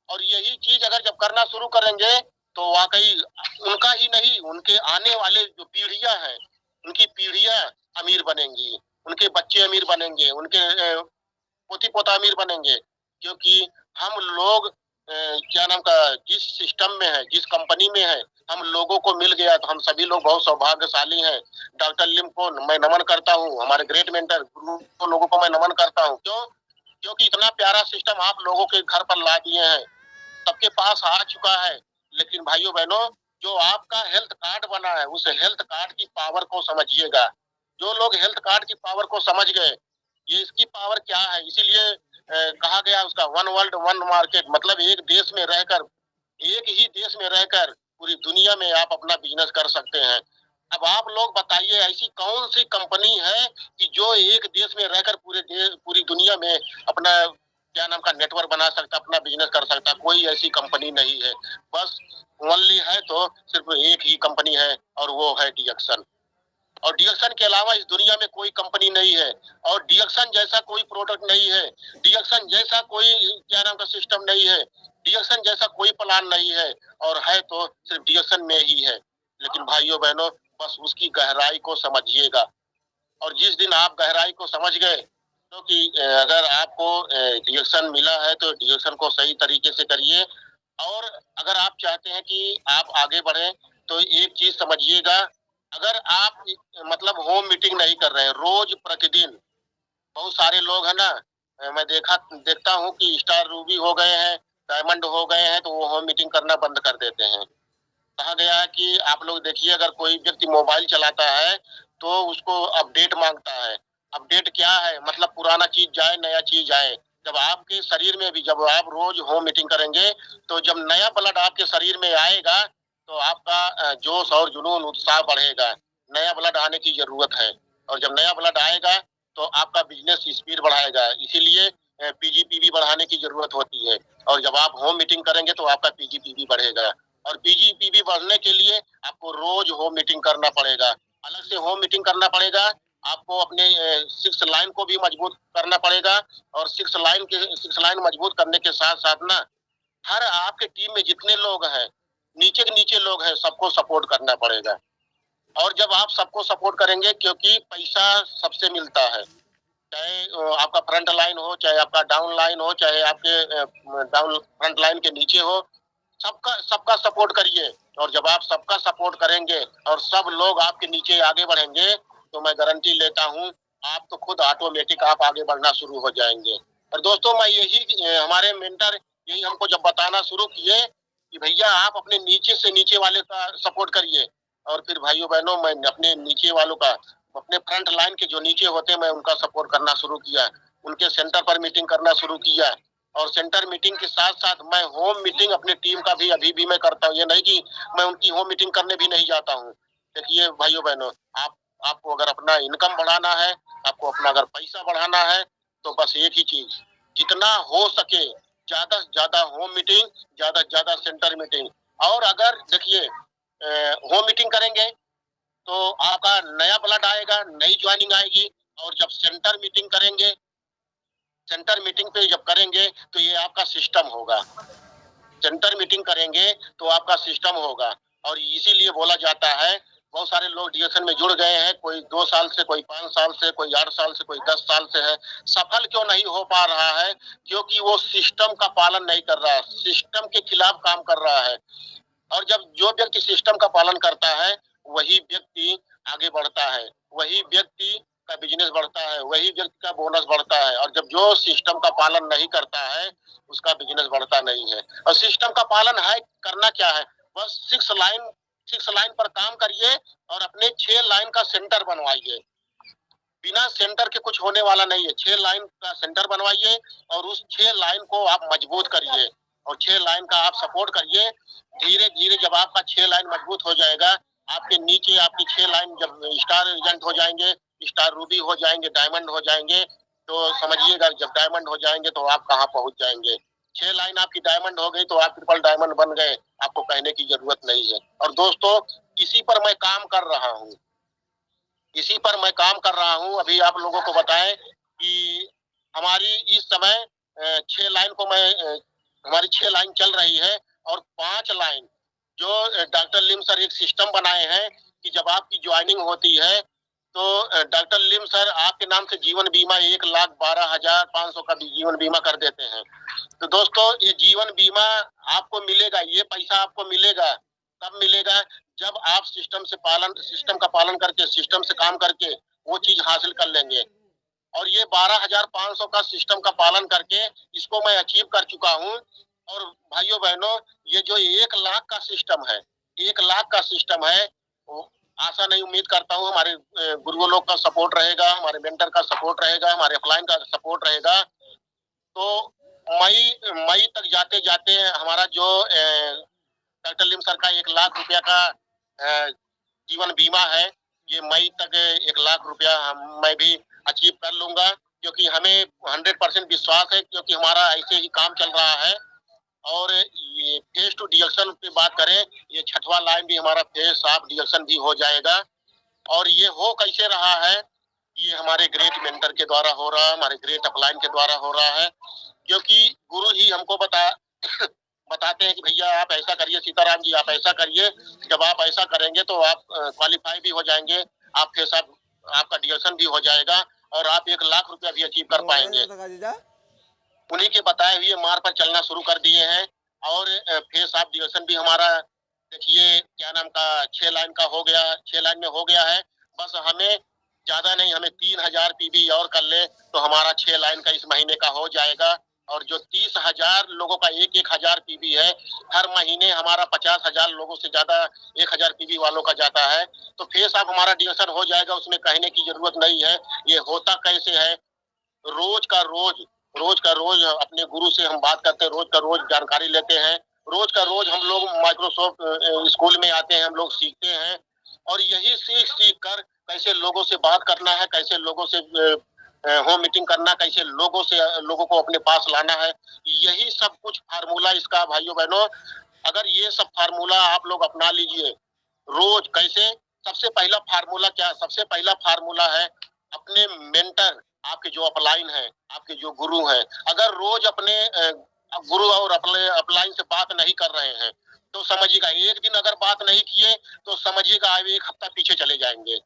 और यही चीज अगर जब करना शुरू करेंगे, तो वाकई उनका ही नहीं, उनके आने वाले जो पीढ़ियां हैं, उनकी पीढ़ियां अमीर बनेंगी, उनके बच्चे अमीर बनेंगे, उनके पोती पोता अमीर बनेंगे। क्योंकि हम लोग क्या नाम का जिस सिस्टम में है, जिस कंपनी में है, हम लोगों को मिल गया, तो हम सभी लोग बहुत सौभाग्यशाली हैं। डॉक्टर लिम को मैं नमन करता हूँ, हमारे ग्रेट मेंटर गुरु लोगों को मैं नमन करता हूँ। क्यों? क्योंकि इतना प्यारा सिस्टम आप लोगों के घर पर ला दिए हैं, सबके पास आ चुका है। लेकिन भाइयों बहनों, जो आपका हेल्थ कार्ड बना है, उस हेल्थ कार्ड की पावर को समझिएगा। जो लोग हेल्थ कार्ड की पावर को समझ गए, ये इसकी पावर क्या है, इसीलिए कहा गया उसका वन वर्ल्ड वन मार्केट, मतलब एक देश में रहकर, एक ही देश में रहकर पूरी दुनिया में आप अपना बिजनेस कर सकते हैं। अब आप लोग बताइए, ऐसी कौन सी कंपनी है कि जो एक देश में रहकर पूरी दुनिया में अपना क्या नाम का नेटवर्क बना सकता, अपना बिजनेस कर सकता? कोई ऐसी कंपनी नहीं है। बस ओनली है तो सिर्फ एक ही कंपनी है और वो है डीएक्शन। और डीएक्शन के अलावा इस दुनिया में कोई कंपनी नहीं है और डीएक्शन जैसा कोई प्रोडक्ट नहीं है, डीएक्शन जैसा कोई क्या नाम का सिस्टम नहीं है, डीएक्शन जैसा कोई प्लान नहीं है, और है तो सिर्फ डीएक्शन में ही है। लेकिन भाइयों बहनों, बस उसकी गहराई को समझिएगा। और जिस दिन आप गहराई को समझ गए, क्योंकि अगर आपको डीएक्शन मिला है तो डीएक्शन को सही तरीके से करिए। और अगर आप चाहते हैं कि आप आगे बढ़े, तो एक चीज समझिएगा, अगर आप मतलब होम मीटिंग नहीं कर रहे हैं रोज प्रतिदिन, बहुत सारे लोग है ना, मैं देखता हूँ कि स्टार रूबी हो गए हैं, डायमंड हो गए हैं, तो वो होम मीटिंग करना बंद कर देते हैं। कहा गया है कि आप लोग देखिए, अगर कोई व्यक्ति मोबाइल चलाता है तो उसको अपडेट मांगता है। अपडेट क्या है? मतलब पुराना चीज जाए, नया चीज आए। जब आपके शरीर में भी, जब आप रोज होम मीटिंग करेंगे, तो जब नया ब्लड आपके शरीर में आएगा, तो आपका जोश और जुनून उत्साह बढ़ेगा। नया ब्लड आने की जरूरत है। और जब नया ब्लड आएगा, तो आपका बिजनेस स्पीड बढ़ाएगा। इसीलिए पीजीपीवी बढ़ाने की जरूरत होती है। और जब आप होम मीटिंग करेंगे, तो आपका पीजीपीवी बढ़ेगा। और पीजीपीवी बढ़ने के लिए आपको रोज होम मीटिंग करना पड़ेगा, अलग से होम मीटिंग करना पड़ेगा। आपको अपने 6 लाइन को भी मजबूत करना पड़ेगा। और 6 लाइन मजबूत करने के साथ साथ ना, हर आपके टीम में जितने लोग हैं, नीचे के नीचे लोग हैं, सबको सपोर्ट करना पड़ेगा। और जब आप सबको सपोर्ट करेंगे, क्योंकि पैसा सबसे मिलता है, चाहे आपका फ्रंट लाइन हो, चाहे आपका डाउन लाइन हो, चाहे आपके डाउन फ्रंट लाइन के नीचे हो, सबका सबका सपोर्ट करिए। और जब आप सबका सपोर्ट करेंगे और सब लोग आपके नीचे आगे बढ़ेंगे, तो मैं गारंटी लेता हूँ, आप तो खुद ऑटोमेटिक आप आगे बढ़ना शुरू हो जाएंगे। और दोस्तों, मैं यही हमारे मेंटर यही हमको जब बताना शुरू किए कि भैया आप अपने नीचे से नीचे वाले का सपोर्ट करिए, और फिर भाइयों बहनों मैं अपने नीचे वालों का, अपने फ्रंट लाइन के जो नीचे होते हैं मैं उनका सपोर्ट करना शुरू किया, उनके सेंटर पर मीटिंग करना शुरू किया। और सेंटर मीटिंग के साथ साथ मैं होम मीटिंग अपनी टीम का भी अभी भी मैं करता हूँ। ये नहीं कि मैं उनकी होम मीटिंग करने भी नहीं जाता हूँ। देखिए भाइयों बहनों, आपको अगर अपना इनकम बढ़ाना है, आपको अपना अगर पैसा बढ़ाना है, तो बस एक ही चीज, जितना हो सके ज्यादा से ज्यादा होम मीटिंग, ज्यादा से ज्यादा सेंटर मीटिंग। और अगर देखिए होम मीटिंग करेंगे तो आपका नया ब्लड आएगा, नई ज्वाइनिंग आएगी। और जब सेंटर मीटिंग करेंगे, सेंटर मीटिंग पे जब करेंगे तो ये आपका सिस्टम होगा। सेंटर मीटिंग करेंगे तो आपका सिस्टम होगा। और इसीलिए बोला जाता है, बहुत सारे लोग डीएसएन में जुड़ गए हैं, कोई 2 साल से, कोई 5 साल से, कोई 8 साल से, कोई 10 साल से है। सफल क्यों नहीं हो पा रहा है? क्योंकि वो सिस्टम का पालन नहीं कर रहा है, सिस्टम के खिलाफ काम कर रहा है। और जब जो व्यक्ति सिस्टम का पालन करता है वही व्यक्ति आगे बढ़ता है, वही व्यक्ति का बिजनेस बढ़ता है, वही व्यक्ति का बोनस बढ़ता है। और जब जो सिस्टम का पालन नहीं करता है उसका बिजनेस बढ़ता नहीं है। और सिस्टम का पालन है करना क्या है, बस 6 लाइन पर काम करिए और अपने 6 लाइन का सेंटर बनवाइए। बिना सेंटर के कुछ होने वाला नहीं है। 6 लाइन का सेंटर बनवाइए और उस 6 लाइन को आप मजबूत करिए और 6 लाइन का आप सपोर्ट करिए। धीरे धीरे जब आपका 6 लाइन मजबूत हो जाएगा, आपके नीचे आपकी 6 लाइन जब स्टार एजेंट हो जाएंगे, स्टार रूबी हो जाएंगे, डायमंड हो जाएंगे, तो समझिएगा जब डायमंड हो जाएंगे तो आप कहाँ पहुंच जाएंगे। 6 लाइन आपकी डायमंड हो गई तो आप ट्रिपल डायमंड बन गए, आपको कहने की जरूरत नहीं है। और दोस्तों, इसी पर मैं काम कर रहा हूँ, इसी पर मैं काम कर रहा हूँ। अभी आप लोगों को बताएं कि हमारी इस समय 6 लाइन को मैं हमारी 6 लाइन चल रही है। और 5 लाइन जो डॉक्टर लिम सर एक सिस्टम बनाए हैं कि जब आपकी ज्वाइनिंग होती है तो डॉक्टर लिम सर आपके नाम से जीवन बीमा 1,12,500 का भी जीवन बीमा कर देते हैं। तो दोस्तों, ये जीवन बीमा आपको मिलेगा, ये पैसा आपको मिलेगा, कब मिलेगा? जब आप सिस्टम का पालन करके, सिस्टम से काम करके वो चीज हासिल कर लेंगे। और ये 12,500 का सिस्टम का पालन करके इसको मैं अचीव कर चुका हूँ। और भाइयों बहनों, ये जो 1 लाख का सिस्टम है, 1 लाख का सिस्टम है, वो आशा नहीं, उम्मीद करता हूँ हमारे गुरुओं लोग का सपोर्ट रहेगा, हमारे मेंटर का सपोर्ट रहेगा, हमारे अपलाइन का सपोर्ट रहेगा। तो मई तक जाते जाते हमारा जो डॉक्टर लिम सर का 1 लाख रुपया का जीवन बीमा है, ये मई तक 1 लाख रुपया मैं भी अचीव कर लूंगा। क्योंकि हमें 100% विश्वास है, क्योंकि हमारा ऐसे ही काम चल रहा है। और ये फेस टू डिडक्शन की बात करें, ये 6वां लाइन भी हमारा फेस ऑफ डिडक्शन भी हो जाएगा। और ये हो कैसे रहा है, ये हमारे ग्रेट मेंटर के द्वारा हो रहा है, हमारे ग्रेट अपलाइन के द्वारा हो रहा है। क्योंकि गुरु ही हमको बताते हैं कि भैया आप ऐसा करिए, सीताराम जी आप ऐसा करिए। जब आप ऐसा करेंगे तो आप क्वालिफाई भी हो जाएंगे, आप फेस आपका डिडक्शन भी हो जाएगा और आप 1 लाख रुपया भी अचीव कर पाएंगे। उन्हीं के बताए हुए मार्ग पर चलना शुरू कर दिए हैं। और फेस ऑफ डिडक्शन भी हमारा देखिए क्या नाम का 6 लाइन का हो गया, 6 लाइन में हो गया है। बस हमें ज्यादा नहीं, हमें 3,000 पीबी और कर ले तो हमारा 6 लाइन का इस महीने का हो जाएगा। और जो 30,000 लोगों का 1,000 पीबी है, हर महीने हमारा 50,000 लोगों से ज्यादा 1,000 पीबी वालों का जाता है। तो फेस ऑफ हमारा डिडक्शन हो जाएगा, उसमें कहने की जरूरत नहीं है। ये होता कैसे है, रोज का रोज अपने गुरु से हम बात करते हैं, रोज का रोज जानकारी लेते हैं, रोज का रोज हम लोग माइक्रोसॉफ्ट स्कूल में आते हैं, हम लोग सीखते हैं। और यही सीख कर कैसे लोगों से बात करना है, कैसे लोगों से होम मीटिंग करना, कैसे लोगों को अपने पास लाना है, यही सब कुछ फार्मूला इसका भाइयों बहनों। अगर ये सब फार्मूला आप लोग अपना लीजिए रोज, कैसे, सबसे पहला फार्मूला क्या, सबसे पहला फार्मूला है अपने मेंटर, आपके जो अपलाइन है, आपके जो गुरु हैं, अगर रोज अपने गुरु और अपने अपलाइन से बात नहीं कर रहे हैं तो समझिएगा, एक दिन अगर बात नहीं किए तो समझिएगा आप 1 हफ्ता पीछे चले जाएंगे।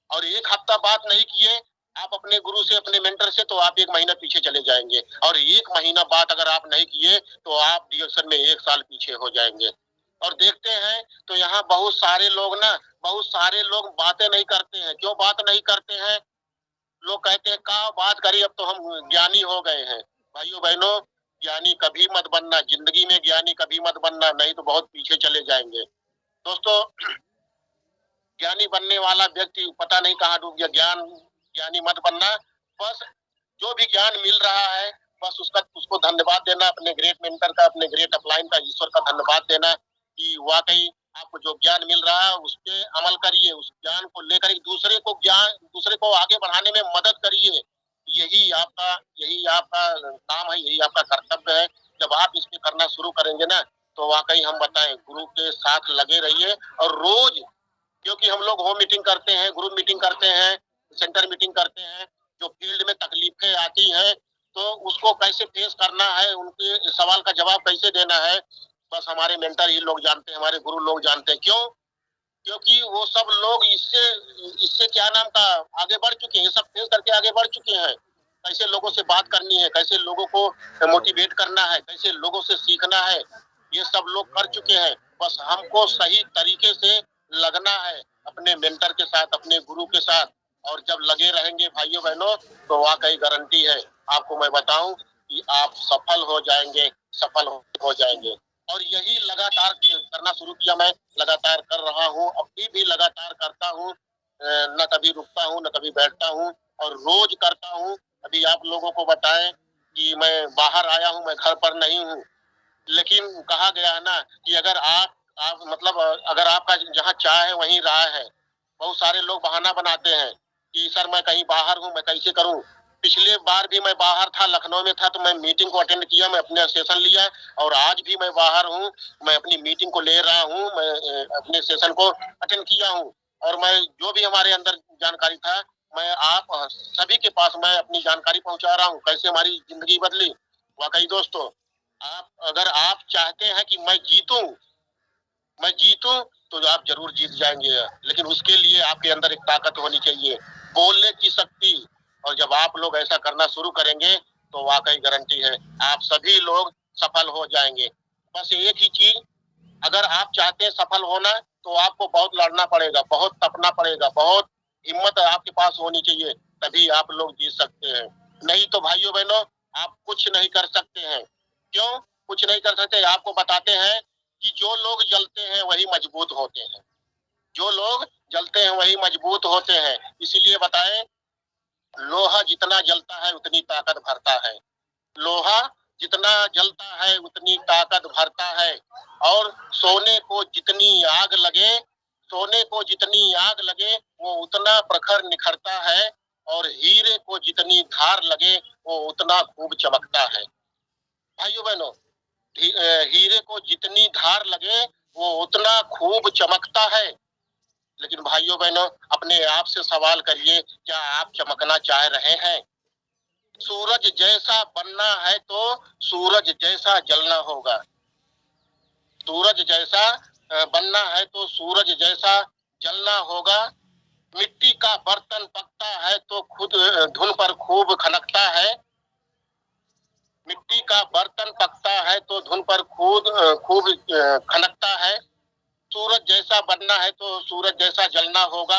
और 1 हफ्ता बात नहीं किए आप अपने गुरु से, अपने मेंटर से, तो आप 1 महीना पीछे चले जाएंगे। और 1 महीना बात अगर आप नहीं किए तो आप डिडक्शन में 1 साल पीछे हो जाएंगे। और देखते हैं तो यहाँ बहुत सारे लोग बातें नहीं करते हैं। क्यों बात नहीं करते हैं? लोग कहते हैं का बात करी, अब तो हम ज्ञानी हो गए हैं। भाइयों बहनों, ज्ञानी कभी मत बनना, जिंदगी में ज्ञानी कभी मत बनना, नहीं तो बहुत पीछे चले जाएंगे। दोस्तों, ज्ञानी बनने वाला व्यक्ति पता नहीं कहाँ डूब गया। ज्ञानी मत बनना, बस जो भी ज्ञान मिल रहा है बस उसको धन्यवाद देना, अपने ग्रेट मेंटर का, अपने ग्रेट अपलाइन का, ईश्वर का धन्यवाद देना कि वाकई आपको जो ज्ञान मिल रहा है उस पे अमल करिए, उस ज्ञान को लेकर दूसरे को आगे बढ़ाने में मदद करिए। यही आपका काम है, यही आपका कर्तव्य है। जब आप इस पे करना शुरू करेंगे ना तो वाकई हम बताएं गुरु के साथ लगे रहिए। और रोज, क्योंकि हम लोग होम मीटिंग करते हैं, ग्रुप मीटिंग करते हैं, सेंटर मीटिंग करते हैं, जो फील्ड में तकलीफें आती हैं तो उसको कैसे फेस करना है, उनके सवाल का जवाब कैसे देना है, बस हमारे मेंटर ही लोग जानते हैं, हमारे गुरु लोग जानते हैं। क्यों? क्योंकि वो सब लोग इससे क्या नाम का आगे बढ़ चुके हैं, ये सब फेस करके आगे बढ़ चुके हैं। कैसे लोगों से बात करनी है, कैसे लोगों को मोटिवेट करना है, कैसे लोगों से सीखना है, ये सब लोग कर चुके हैं। बस हमको सही तरीके से लगना है अपने मेंटर के साथ, अपने गुरु के साथ। और जब लगे रहेंगे भाइयों बहनों तो वाकई गारंटी है, आपको मैं बताऊं कि आप सफल हो जाएंगे, सफल हो जाएंगे। और यही लगातार करना शुरू किया, मैं लगातार कर रहा हूँ, अभी भी लगातार करता हूँ, न कभी रुकता हूँ न कभी बैठता हूँ, और रोज करता हूँ। अभी आप लोगों को बताएं कि मैं बाहर आया हूँ, मैं घर पर नहीं हूँ, लेकिन कहा गया है ना कि अगर आप मतलब अगर आपका जहाँ चाह है वहीं राह है। बहुत सारे लोग बहाना बनाते हैं कि सर मैं कहीं बाहर हूँ, मैं कैसे करूँ। पिछले बार भी मैं बाहर था, लखनऊ में था, तो मैं मीटिंग को अटेंड किया, मैं अपने सेशन लिया, और आज भी मैं बाहर हूँ, मैं अपनी मीटिंग को ले रहा हूँ, मैं अपने सेशन को अटेंड किया हूँ। और मैं जो भी हमारे अंदर जानकारी था, मैं आप सभी के पास मैं अपनी जानकारी पहुंचा रहा हूँ, कैसे हमारी जिंदगी बदली। वाकई दोस्तों, अगर आप चाहते हैं कि मैं जीतूं तो आप जरूर जीत जाएंगे, लेकिन उसके लिए आपके अंदर एक ताकत होनी चाहिए, बोलने की शक्ति। और जब आप लोग ऐसा करना शुरू करेंगे तो वाकई गारंटी है आप सभी लोग सफल हो जाएंगे। बस एक ही चीज, अगर आप चाहते हैं सफल होना तो आपको बहुत लड़ना पड़ेगा, बहुत तपना पड़ेगा, बहुत हिम्मत आपके पास होनी चाहिए, तभी आप लोग जीत सकते हैं। नहीं तो भाइयों बहनों आप कुछ नहीं कर सकते हैं। क्यों कुछ नहीं कर सकते? आपको बताते हैं कि जो लोग जलते हैं वही मजबूत होते हैं, जो लोग जलते हैं वही मजबूत होते हैं। इसीलिए बताएं, लोहा जितना जलता है उतनी ताकत भरता है, लोहा जितना जलता है उतनी ताकत भरता है। और सोने को जितनी आग लगे, सोने को जितनी आग लगे वो उतना प्रखर निखरता है, और हीरे को जितनी धार लगे वो उतना खूब चमकता है। भाइयों बहनों, हीरे को जितनी धार लगे वो उतना खूब चमकता है। लेकिन भाइयों बहनों अपने आप से सवाल करिए, क्या आप चमकना चाह रहे हैं? सूरज जैसा बनना है तो सूरज जैसा जलना होगा। सूरज जैसा बनना है तो सूरज जैसा जलना होगा। मिट्टी का बर्तन पकता है तो खुद धुन पर खूब खनकता है। मिट्टी का बर्तन पकता है तो धुन पर खूब खनकता है। सूरज जैसा बनना है तो सूरज जैसा जलना होगा।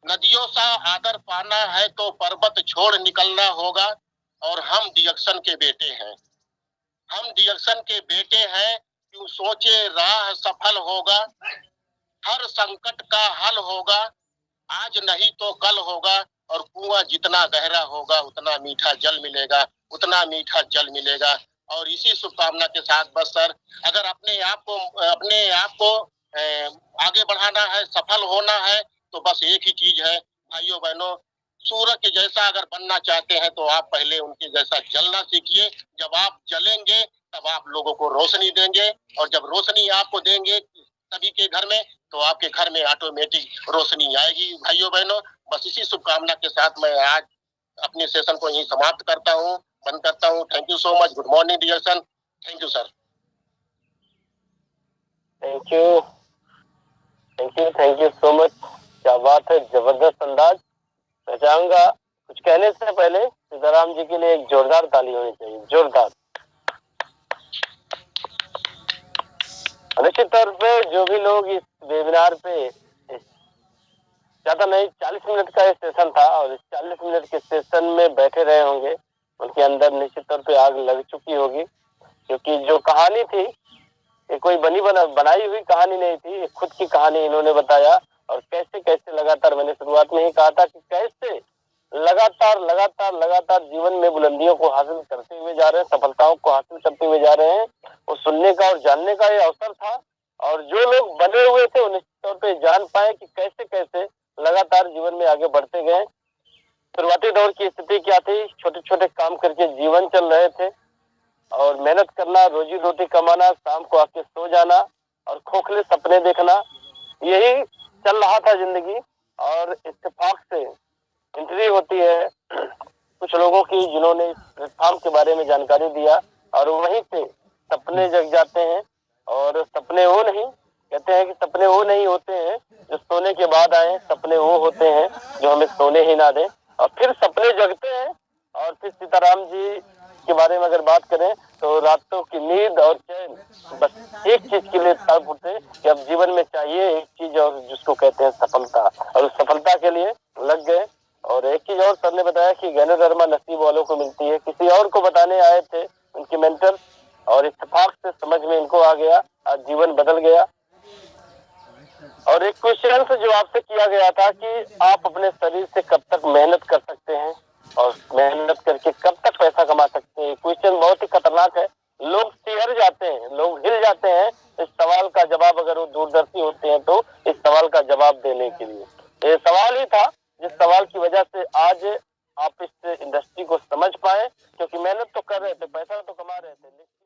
नदियों सा आदर पाना है तो पर्वत छोड़ निकलना होगा। और हम डिएक्शन के बेटे हैं, हम डिएक्शन के बेटे हैं, क्यों सोचे राह सफल होगा। हर संकट का हल होगा, आज नहीं तो कल होगा। और कुआं जितना गहरा होगा उतना मीठा जल मिलेगा, उतना मीठा जल मिलेगा। और इसी शुभकामना के साथ बस सर, अगर अपने आप को आगे बढ़ाना है, सफल होना है, तो बस एक ही चीज है भाइयों बहनों, सूरज के जैसा अगर बनना चाहते हैं तो आप पहले उनके जैसा जलना सीखिए। जब आप जलेंगे तब आप लोगों को रोशनी देंगे, और जब रोशनी आपको देंगे सभी के घर में, तो आपके घर में ऑटोमेटिक रोशनी आएगी। भाइयों बहनों, बस इसी शुभकामना के साथ मैं आज अपने सेशन को यहीं समाप्त करता हूँ, बंद करता हूँ। Thank you so much. Good morning dear son. Thank you sir. Thank you, thank you so much. क्या बात है, जबरदस्त अंदाज। मैं चाहूंगा कुछ कहने से पहले सीताराम जी के लिए एक जोरदार ताली होनी चाहिए, जोरदार। निश्चित तौर पे जो भी लोग इस वेबिनार पे, ज्यादा नहीं 40 मिनट का सेशन था, और इस 40 मिनट के सेशन में बैठे रहे होंगे, उनके अंदर निश्चित तौर पे आग लग चुकी होगी। क्योंकि जो कहानी थी ये कोई बनाई हुई कहानी नहीं थी, खुद की कहानी इन्होंने बताया। और कैसे कैसे लगातार, मैंने शुरुआत में ही कहा था कि कैसे लगातार लगातार लगातार जीवन में बुलंदियों को हासिल करते हुए जा रहे हैं, सफलताओं को हासिल करते हुए जा रहे हैं। वो सुनने का और जानने का ये अवसर था, और जो लोग बने हुए थे वो निश्चित तौर पे जान पाए कि कैसे कैसे लगातार जीवन में आगे बढ़ते गए। शुरुआती दौर की स्थिति क्या थी, छोटे छोटे काम करके जीवन चल रहे थे, और मेहनत करना, रोजी रोटी कमाना, शाम को आके सो जाना और खोखले सपने देखना, यही चल रहा था जिंदगी। और इत्तेफाक से एंट्री होती है कुछ लोगों की, जिन्होंने प्लेटफॉर्म के बारे में जानकारी दिया, और वहीं से सपने जग जाते हैं। और सपने वो नहीं, कहते हैं कि सपने वो नहीं होते हैं जो सोने के बाद आए, सपने वो होते हैं जो हमें सोने ही ना दें। और फिर सपने जगते हैं। और फिर सीताराम जी के बारे में अगर बात करें तो रातों की नींद और चैन बस एक चीज के लिए तड़प उठे कि अब जीवन में चाहिए एक चीज, और जिसको कहते हैं सफलता। और उस सफलता के लिए लग गए। और एक चीज और सर ने बताया कि ज्ञानों नसीब वालों को मिलती है, किसी और को बताने आए थे उनके मेंटर, और इत्तेफाक से समझ में इनको आ गया, आज जीवन बदल गया। और एक क्वेश्चन से जो आपसे किया गया था कि आप अपने शरीर से कब तक मेहनत कर सकते हैं और मेहनत करके कब तक पैसा कमा सकते हैं, क्वेश्चन बहुत ही खतरनाक है। लोग सिहर जाते हैं, लोग हिल जाते हैं इस सवाल का जवाब, अगर वो दूरदर्शी होते हैं तो इस सवाल का जवाब देने के लिए। ये सवाल ही था जिस सवाल की वजह से आज आप इस इंडस्ट्री को समझ पाए, क्योंकि मेहनत तो कर रहे थे, पैसा तो कमा रहे थे।